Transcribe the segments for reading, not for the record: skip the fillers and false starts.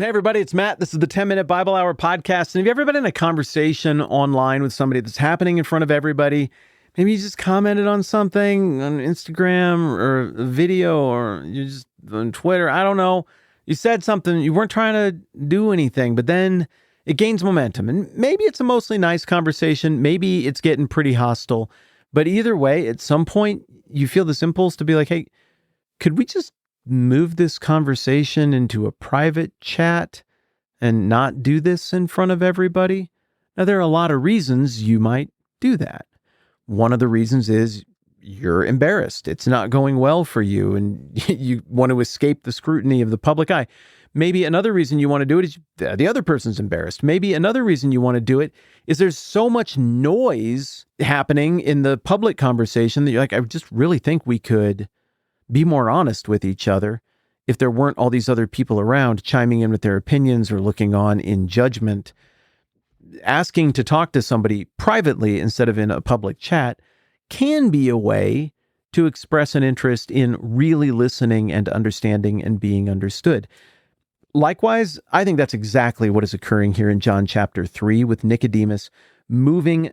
Hey, everybody, it's Matt. This is the 10-Minute Bible Hour podcast. And have you ever been in a conversation online with somebody that's happening in front of everybody? Maybe you just commented on something on Instagram or a video, or you just on Twitter. I don't know. You said something. You weren't trying to do anything, but then it gains momentum. And maybe it's a mostly nice conversation. Maybe it's getting pretty hostile. But either way, at some point, you feel this impulse to be like, hey, could we just move this conversation into a private chat and not do this in front of everybody? Now, there are a lot of reasons you might do that. One of the reasons is you're embarrassed. It's not going well for you, and you want to escape the scrutiny of the public eye. Maybe another reason you want to do it is the other person's embarrassed. Maybe another reason you want to do it is there's so much noise happening in the public conversation that you're like, I just really think we could be more honest with each other if there weren't all these other people around chiming in with their opinions or looking on in judgment. Asking to talk to somebody privately instead of in a public chat can be a way to express an interest in really listening and understanding and being understood. Likewise, I think that's exactly what is occurring here in John chapter 3 with Nicodemus moving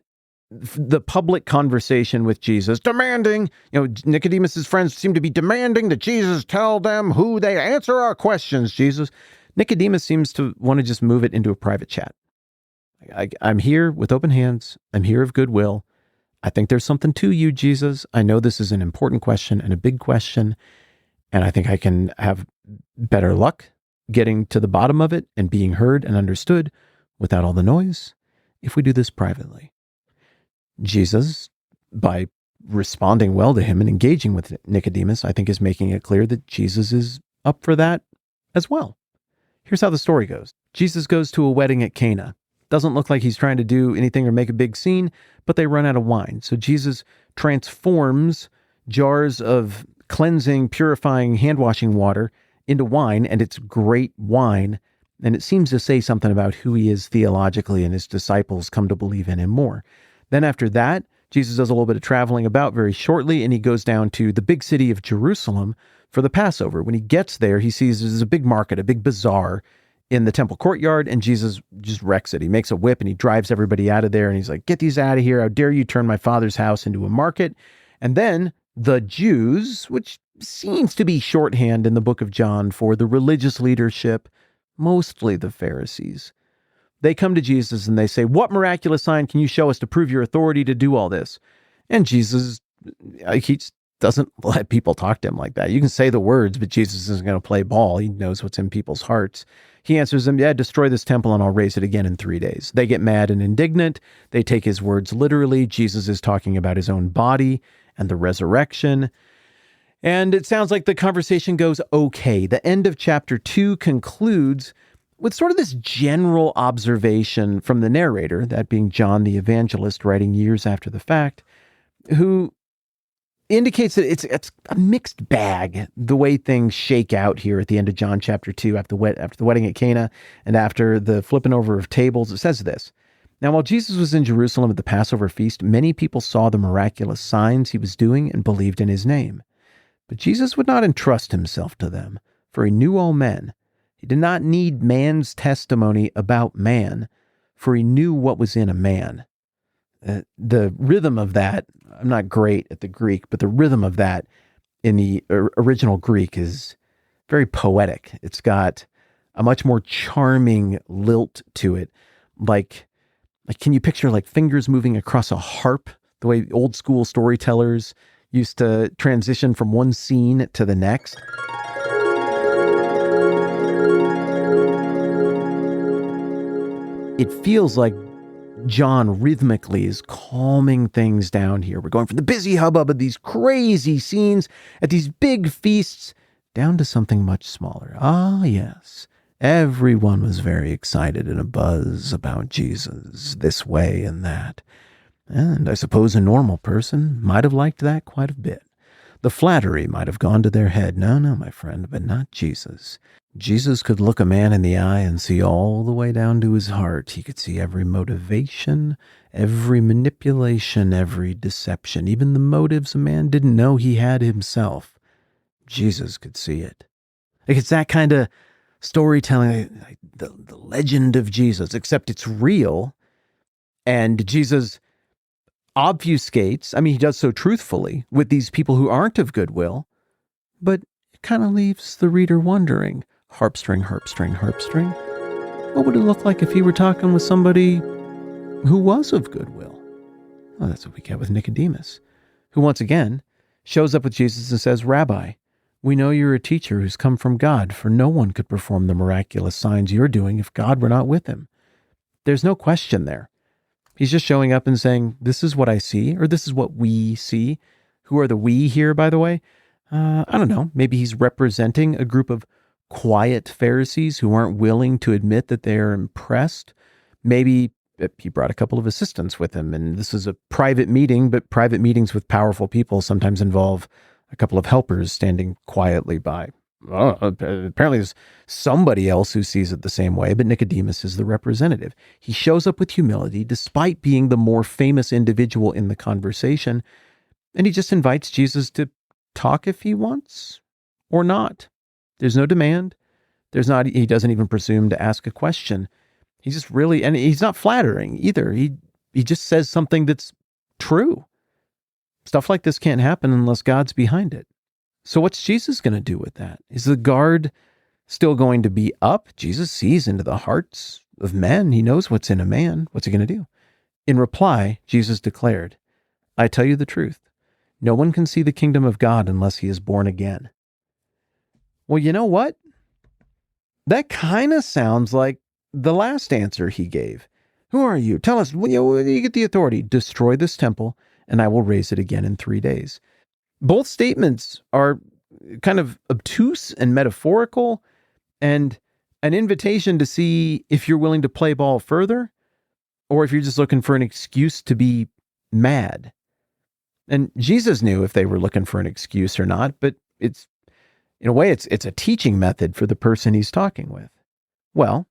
the public conversation with Jesus, demanding, Nicodemus's friends seem to be demanding that Jesus tell them who they answer our questions, Jesus. Nicodemus seems to want to just move it into a private chat. I'm here with open hands. I'm here of goodwill. I think there's something to you, Jesus. I know this is an important question and a big question, and I think I can have better luck getting to the bottom of it and being heard and understood without all the noise if we do this privately. Jesus, by responding well to him and engaging with Nicodemus, I think is making it clear that Jesus is up for that as well. Here's how the story goes. Jesus goes to a wedding at Cana. Doesn't look like he's trying to do anything or make a big scene, but they run out of wine. So Jesus transforms jars of cleansing, purifying, hand-washing water into wine, and it's great wine. And it seems to say something about who he is theologically, and his disciples come to believe in him more. Then after that, Jesus does a little bit of traveling about very shortly, and he goes down to the big city of Jerusalem for the Passover. When he gets there, he sees there's a big market, a big bazaar in the temple courtyard, and Jesus just wrecks it. He makes a whip and he drives everybody out of there, and he's like, get these out of here. How dare you turn my Father's house into a market? And then the Jews, which seems to be shorthand in the book of John for the religious leadership, mostly the Pharisees, they come to Jesus and they say, what miraculous sign can you show us to prove your authority to do all this? And Jesus, he doesn't let people talk to him like that. You can say the words, but Jesus isn't going to play ball. He knows what's in people's hearts. He answers them, destroy this temple and I'll raise it again in 3 days. They get mad and indignant. They take his words literally. Jesus is talking about his own body and the resurrection. And it sounds like the conversation goes okay. The end of chapter 2 concludes with sort of this general observation from the narrator, that being John the evangelist writing years after the fact, who indicates that it's a mixed bag, the way things shake out here at the end of John chapter 2, after the wedding at Cana and after the flipping over of tables. It says this: Now, while Jesus was in Jerusalem at the Passover feast, many people saw the miraculous signs he was doing and believed in his name. But Jesus would not entrust himself to them, for he knew all men. He did not need man's testimony about man, for he knew what was in a man. The rhythm of that, I'm not great at the Greek, but the rhythm of that in the original Greek is very poetic. It's got a much more charming lilt to it. Like can you picture like fingers moving across a harp, the way old school storytellers used to transition from one scene to the next? It feels like John rhythmically is calming things down here. We're going from the busy hubbub of these crazy scenes at these big feasts down to something much smaller. Ah, yes. Everyone was very excited and abuzz about Jesus this way and that. And I suppose a normal person might have liked that quite a bit. The flattery might have gone to their head. No, my friend, but not Jesus. Jesus could look a man in the eye and see all the way down to his heart. He could see every motivation, every manipulation, every deception, even the motives a man didn't know he had himself. Jesus could see it. Like, it's that kind of storytelling, like the legend of Jesus, except it's real. And Jesus obfuscates, I mean, he does so truthfully with these people who aren't of goodwill, but it kind of leaves the reader wondering, harp string, harp string, harp string. What would it look like if he were talking with somebody who was of goodwill? Well, that's what we get with Nicodemus, who once again shows up with Jesus and says, Rabbi, we know you're a teacher who's come from God, for no one could perform the miraculous signs you're doing if God were not with him. There's no question there. He's just showing up and saying, this is what I see, or this is what we see. Who are the we here, by the way? I don't know. Maybe he's representing a group of quiet Pharisees who aren't willing to admit that they are impressed. Maybe he brought a couple of assistants with him, and this is a private meeting, but private meetings with powerful people sometimes involve a couple of helpers standing quietly by. Apparently there's somebody else who sees it the same way, but Nicodemus is the representative. He shows up with humility despite being the more famous individual in the conversation, and he just invites Jesus to talk if he wants or not. There's no demand. He doesn't even presume to ask a question. He's just really, and he's not flattering either. He just says something that's true. Stuff like this can't happen unless God's behind it. So what's Jesus going to do with that? Is the guard still going to be up? Jesus sees into the hearts of men. He knows what's in a man. What's he going to do? In reply, Jesus declared, I tell you the truth. No one can see the kingdom of God unless he is born again. Well, you know what? That kind of sounds like the last answer he gave. Who are you? Tell us, where do you get the authority? Destroy this temple, and I will raise it again in 3 days. Both statements are kind of obtuse and metaphorical, and an invitation to see if you're willing to play ball further, or if you're just looking for an excuse to be mad. And Jesus knew if they were looking for an excuse or not, but it's, in a way, it's a teaching method for the person he's talking with. Well,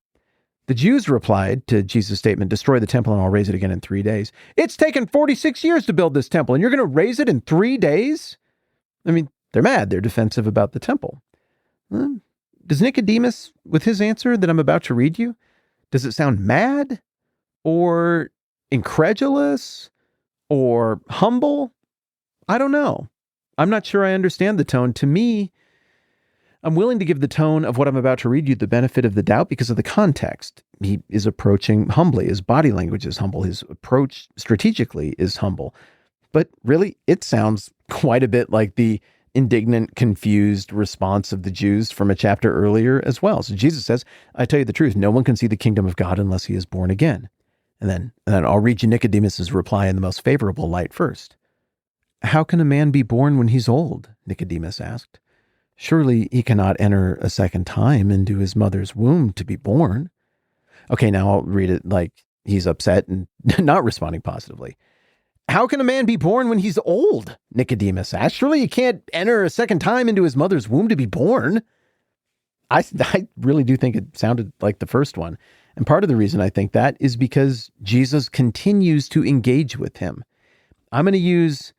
the Jews replied to Jesus' statement, destroy the temple and I'll raise it again in 3 days. It's taken 46 years to build this temple and you're going to raise it in 3 days? I mean, they're mad. They're defensive about the temple. Does Nicodemus, with his answer that I'm about to read you, does it sound mad or incredulous or humble? I don't know. I'm not sure I understand the tone. To me, I'm willing to give the tone of what I'm about to read you the benefit of the doubt because of the context. He is approaching humbly. His body language is humble. His approach strategically is humble. But really, it sounds quite a bit like the indignant, confused response of the Jews from a chapter earlier as well. So Jesus says, I tell you the truth, no one can see the kingdom of God unless he is born again. And then I'll read you Nicodemus's reply in the most favorable light first. How can a man be born when he's old? Nicodemus asked. Surely he cannot enter a second time into his mother's womb to be born. Okay, now I'll read it like he's upset and not responding positively. How can a man be born when he's old? Nicodemus asked. Surely he can't enter a second time into his mother's womb to be born. I really do think it sounded like the first one. And part of the reason I think that is because Jesus continues to engage with him. I'm going to use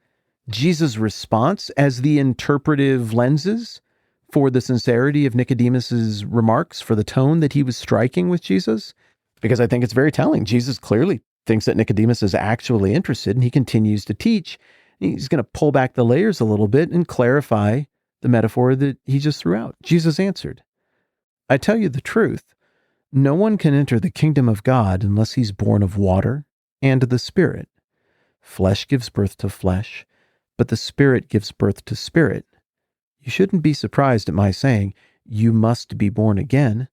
Jesus' response as the interpretive lenses for the sincerity of Nicodemus's remarks, for the tone that he was striking with Jesus, because I think it's very telling. Jesus clearly thinks that Nicodemus is actually interested, and he continues to teach. He's going to pull back the layers a little bit and clarify the metaphor that he just threw out. Jesus answered, I tell you the truth. No one can enter the kingdom of God unless he's born of water and the Spirit. Flesh gives birth to flesh, but the Spirit gives birth to spirit. You shouldn't be surprised at my saying, you must be born again.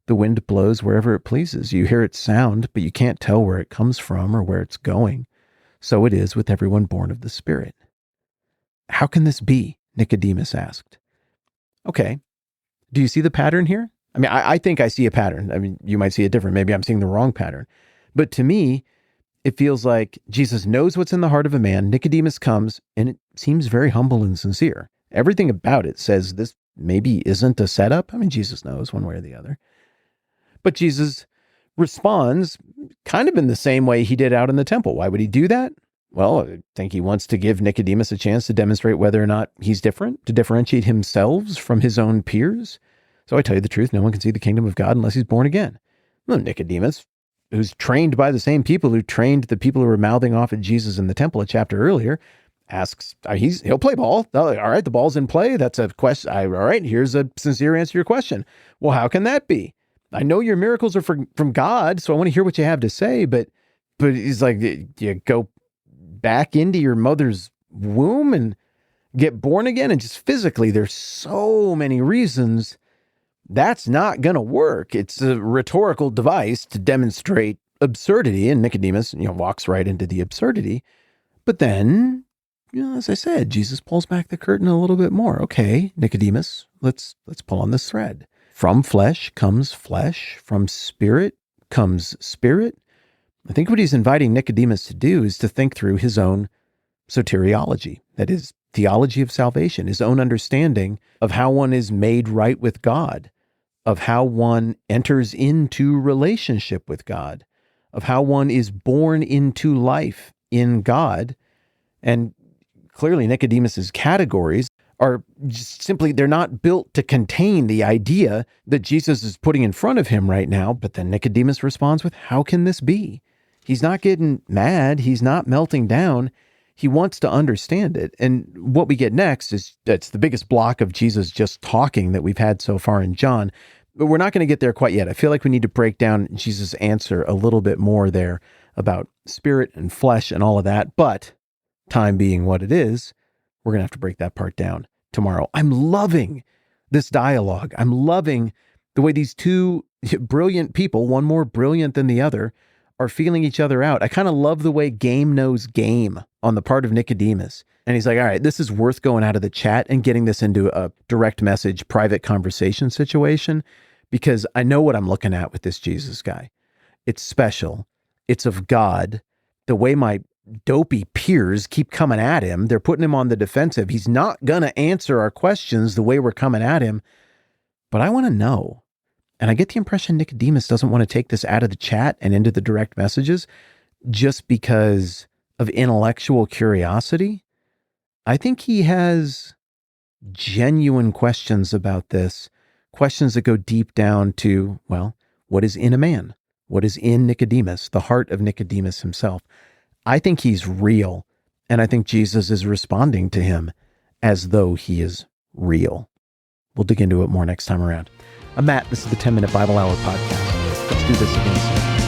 The wind blows wherever it pleases. You hear its sound, but you can't tell where it comes from or where it's going. So it is with everyone born of the Spirit. How can this be? Nicodemus asked. Okay, do you see the pattern here? I mean, I think I see a pattern. I mean, you might see it different. Maybe I'm seeing the wrong pattern. But to me, it feels like Jesus knows what's in the heart of a man. Nicodemus comes, and it seems very humble and sincere. Everything about it says this maybe isn't a setup. I mean, Jesus knows one way or the other. But Jesus responds kind of in the same way he did out in the temple. Why would he do that? Well, I think he wants to give Nicodemus a chance to demonstrate whether or not he's different, to differentiate himself from his own peers. So I tell you the truth, no one can see the kingdom of God unless he's born again. Well, Nicodemus, who's trained by the same people who trained the people who were mouthing off at Jesus in the temple a chapter earlier, asks, he'll play ball. All right, the ball's in play. That's a question. All right, here's a sincere answer to your question. Well, how can that be? I know your miracles are from God, so I want to hear what you have to say. But he's like, you go back into your mother's womb and get born again. And just physically, there's so many reasons that's not going to work. It's a rhetorical device to demonstrate absurdity. And Nicodemus, walks right into the absurdity. But then, as I said, Jesus pulls back the curtain a little bit more. Okay, Nicodemus, let's pull on this thread. From flesh comes flesh. From spirit comes spirit. I think what he's inviting Nicodemus to do is to think through his own soteriology, that is, theology of salvation, his own understanding of how one is made right with God, of how one enters into relationship with God, of how one is born into life in God. And clearly Nicodemus's categories are just simply, they're not built to contain the idea that Jesus is putting in front of him right now. But then Nicodemus responds with, how can this be? He's not getting mad. He's not melting down. He wants to understand it. And what we get next is, that's the biggest block of Jesus just talking that we've had so far in John. But we're not going to get there quite yet. I feel like we need to break down Jesus' answer a little bit more there about spirit and flesh and all of that. But time being what it is, we're going to have to break that part down tomorrow. I'm loving this dialogue. I'm loving the way these two brilliant people, one more brilliant than the other, are feeling each other out. I kind of love the way game knows game on the part of Nicodemus. And he's like, all right, this is worth going out of the chat and getting this into a direct message, private conversation situation, because I know what I'm looking at with this Jesus guy. It's special. It's of God. The way my dopey peers keep coming at him, they're putting him on the defensive. He's not going to answer our questions the way we're coming at him. But I want to know. And I get the impression Nicodemus doesn't want to take this out of the chat and into the direct messages just because of intellectual curiosity. I think he has genuine questions about this, questions that go deep down to, well, what is in a man? What is in Nicodemus, the heart of Nicodemus himself? I think he's real, and I think Jesus is responding to him as though he is real. We'll dig into it more next time around. I'm Matt. This is the 10-Minute Bible Hour Podcast. Let's do this again soon.